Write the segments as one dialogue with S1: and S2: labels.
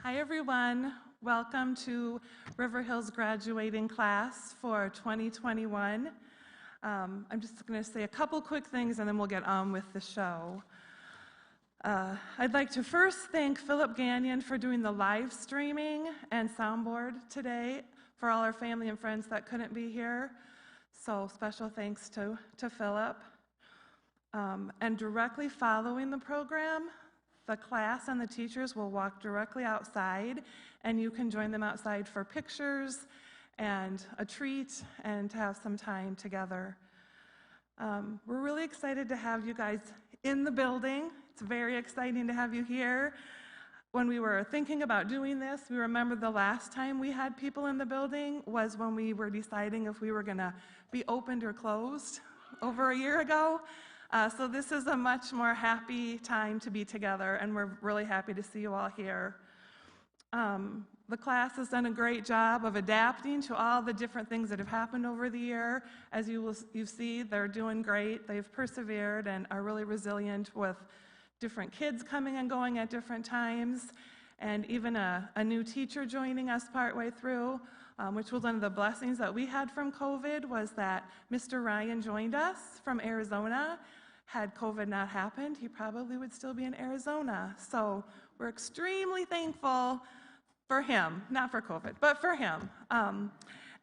S1: Hi everyone, welcome to River Hills graduating class for 2021. I'm just going to say a couple quick things and then we'll get on with the show. I'd like to first thank Philip Gagnon for doing the live streaming and soundboard today for all our family and friends that couldn't be here. So special thanks to Philip. And directly following the program, the class and the teachers will walk directly outside, and you can join them outside for pictures and a treat and to have some time together. We're really excited to have you guys in the building. It's very exciting to have you here. When we were thinking about doing this, we remember the last time we had people in the building was when we were deciding if we were going to be opened or closed over a year ago. So this is a much more happy time to be together, and we're really happy to see you all here. The class has done a great job of adapting to all the different things that have happened over the year. As you see, they're doing great. They've persevered and are really resilient with different kids coming and going at different times, and even a new teacher joining us partway through, which was one of the blessings that we had from COVID, was that Mr. Ryan joined us from Arizona. Had COVID not happened, he probably would still be in Arizona. So we're extremely thankful for him, not for COVID, but for him.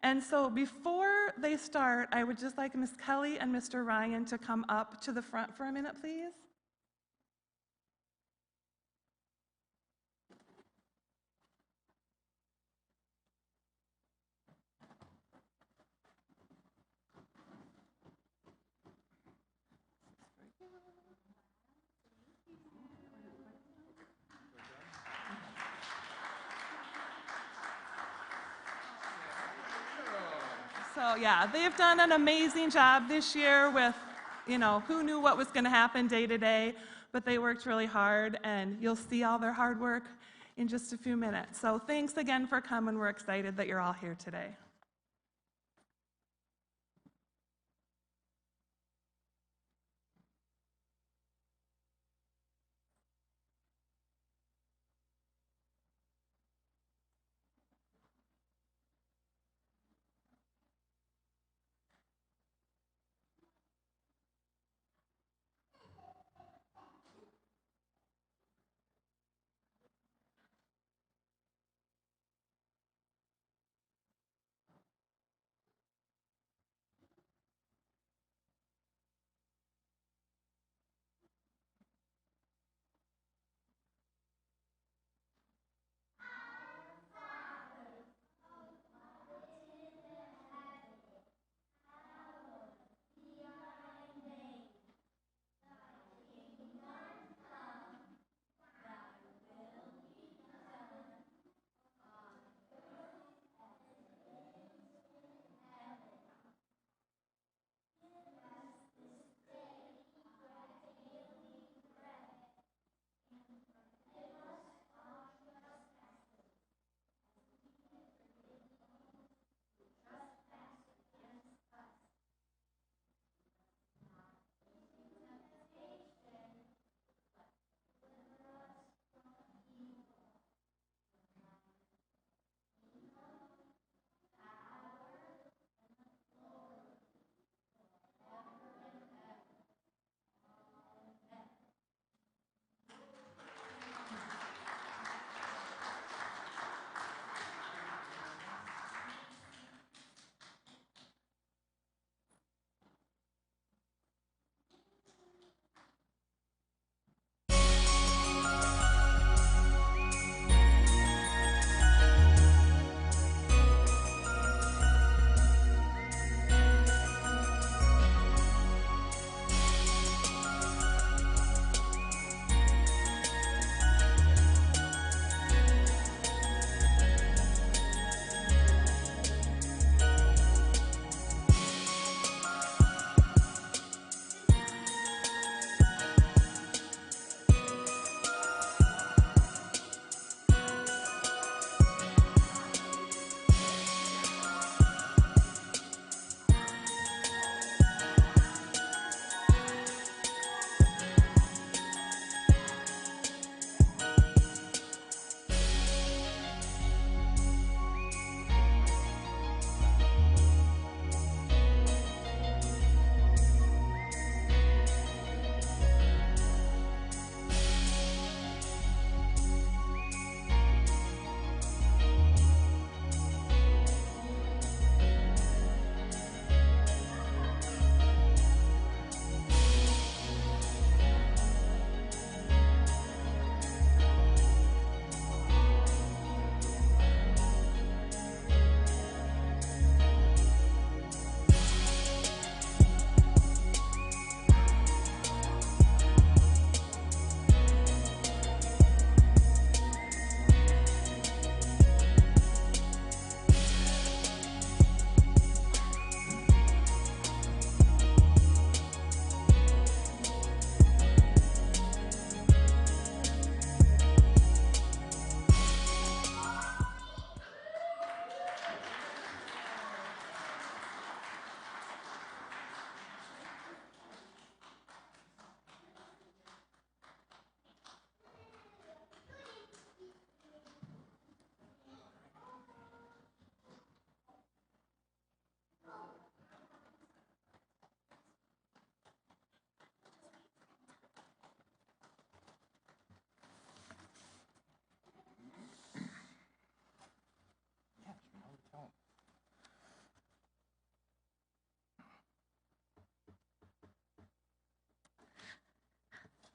S1: And so before they start, I would just like Ms. Kelly and Mr. Ryan to come up to the front for a minute, please. So yeah, they've done an amazing job this year with, who knew what was going to happen day to day, but they worked really hard, and you'll see all their hard work in just a few minutes. So thanks again for coming. We're excited that you're all here today.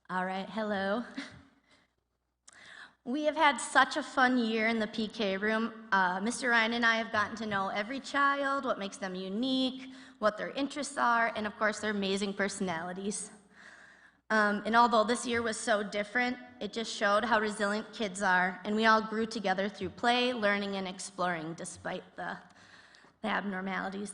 S2: All right, hello. We have had such a fun year in the PK room. Mr. Ryan and I have gotten to know every child, what makes them unique, what their interests are, and of course their amazing personalities. And although this year was so different, it just showed how resilient kids are, and we all grew together through play, learning, and exploring despite the abnormalities.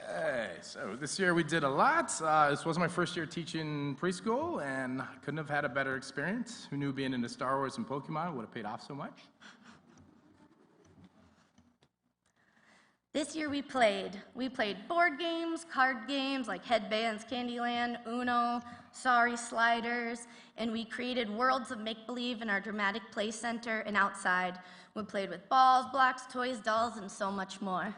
S3: Okay, so this year we did a lot. This was my first year teaching preschool, and I couldn't have had a better experience. Who knew being into Star Wars and Pokemon would have paid off so much?
S2: This year we played board games, card games like Headbands, Candyland, Uno, Sorry Sliders, and we created worlds of make-believe in our dramatic play center and outside. We played with balls, blocks, toys, dolls, and so much more.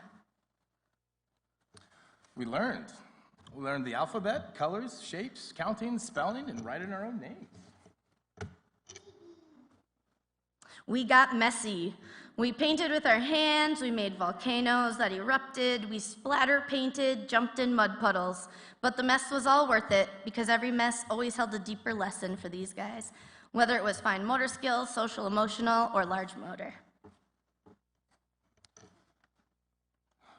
S3: We learned. We learned the alphabet, colors, shapes, counting, spelling, and writing our own names.
S2: We got messy. We painted with our hands, we made volcanoes that erupted, we splatter painted, jumped in mud puddles. But the mess was all worth it because every mess always held a deeper lesson for these guys, whether it was fine motor skills, social emotional, or large motor.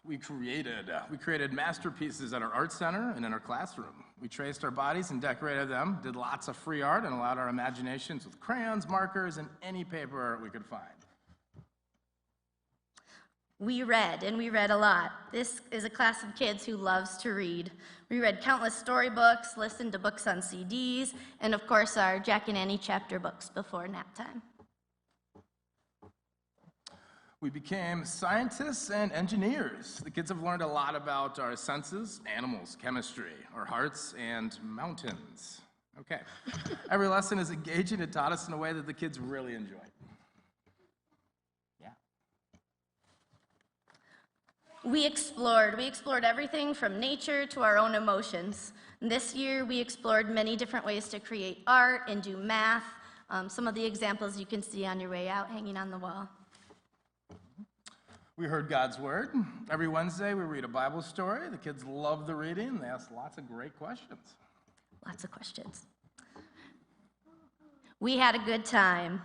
S3: We created masterpieces at our art center and in our classroom. We traced our bodies and decorated them, did lots of free art, and allowed our imaginations with crayons, markers, and any paper we could find.
S2: We read, and we read a lot. This is a class of kids who loves to read. We read countless storybooks, listened to books on CDs, and of course our Jack and Annie chapter books before nap time.
S3: We became scientists and engineers. The kids have learned a lot about our senses, animals, chemistry, our hearts, and mountains. Okay. Every lesson is engaging and taught us in a way that the kids really enjoy.
S2: We explored everything from nature to our own emotions. This year, we explored many different ways to create art and do math. Some of the examples you can see on your way out hanging on the wall.
S3: We heard God's Word. Every Wednesday, we read a Bible story. The kids love the reading. They ask lots of great questions.
S2: Lots of questions. We had a good time.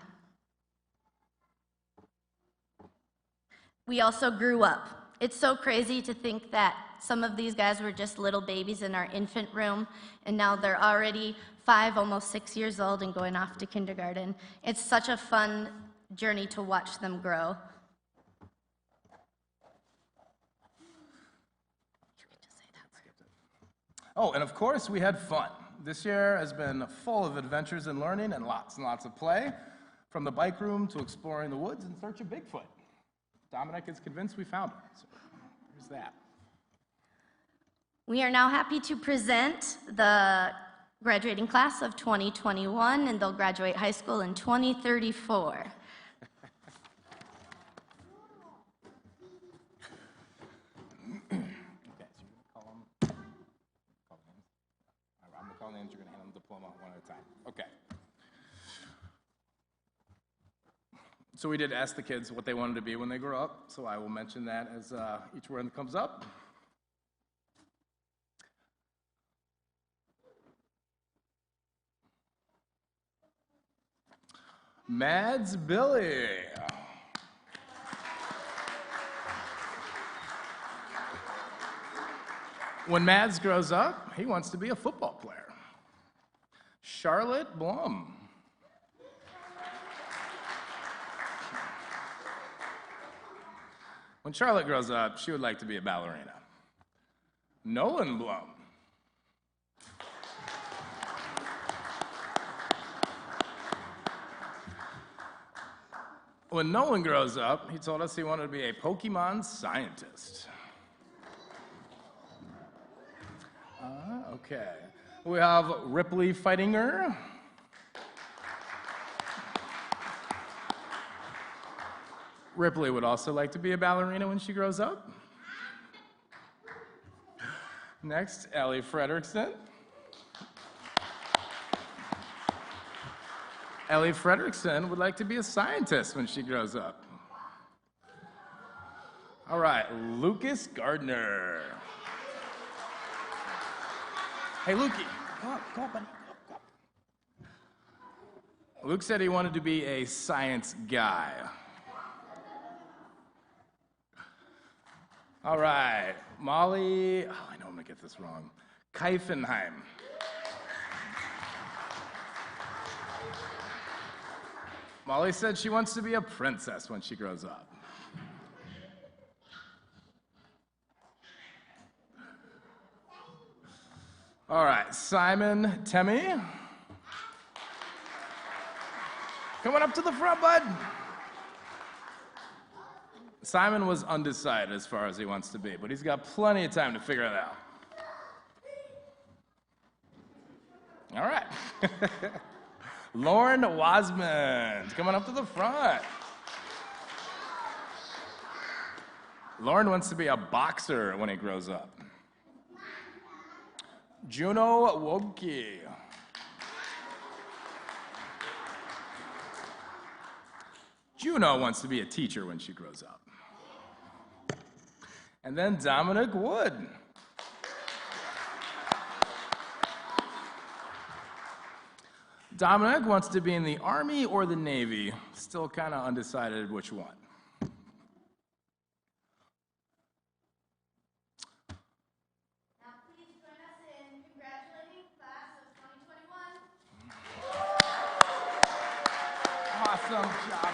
S2: We also grew up. It's so crazy to think that some of these guys were just little babies in our infant room, and now they're already 5, almost 6 years old and going off to kindergarten. It's such a fun journey to watch them grow.
S3: Oh, and of course, we had fun. This year has been full of adventures and learning and lots of play, from the bike room to exploring the woods in search of Bigfoot. Dominic is convinced we found her, so here's that.
S2: We are now happy to present the graduating class of 2021, and they'll graduate high school in 2034.
S3: Names, you're going to hand them the diploma one at a time. Okay. So we did ask the kids what they wanted to be when they grow up, so I will mention that as each word comes up. Mads Billy. When Mads grows up, he wants to be a football player. Charlotte Blum. When Charlotte grows up, she would like to be a ballerina. Nolan Blum. When Nolan grows up, he told us he wanted to be a Pokemon scientist. Okay. We have Ripley Fightinger. Ripley would also like to be a ballerina when she grows up. Next, Ellie Frederickson. Ellie Frederickson would like to be a scientist when she grows up. All right, Lucas Gardner. Hey, Lukey, go on, buddy. Go. Luke said he wanted to be a science guy. All right, Molly, I know I'm gonna get this wrong. Keifenheim. Molly said she wants to be a princess when she grows up. All right, Simon Temmie. Come on up to the front, bud. Simon was undecided as far as he wants to be, but he's got plenty of time to figure it out. All right. Lauren Wasmond, come on up to the front. Lauren wants to be a boxer when he grows up. Juno Wobke. Juno wants to be a teacher when she grows up. And then Dominic Wood. Dominic wants to be in the Army or the Navy. Still kind of undecided which one.
S2: Now please join us in congratulating class of 2021.
S3: Awesome job,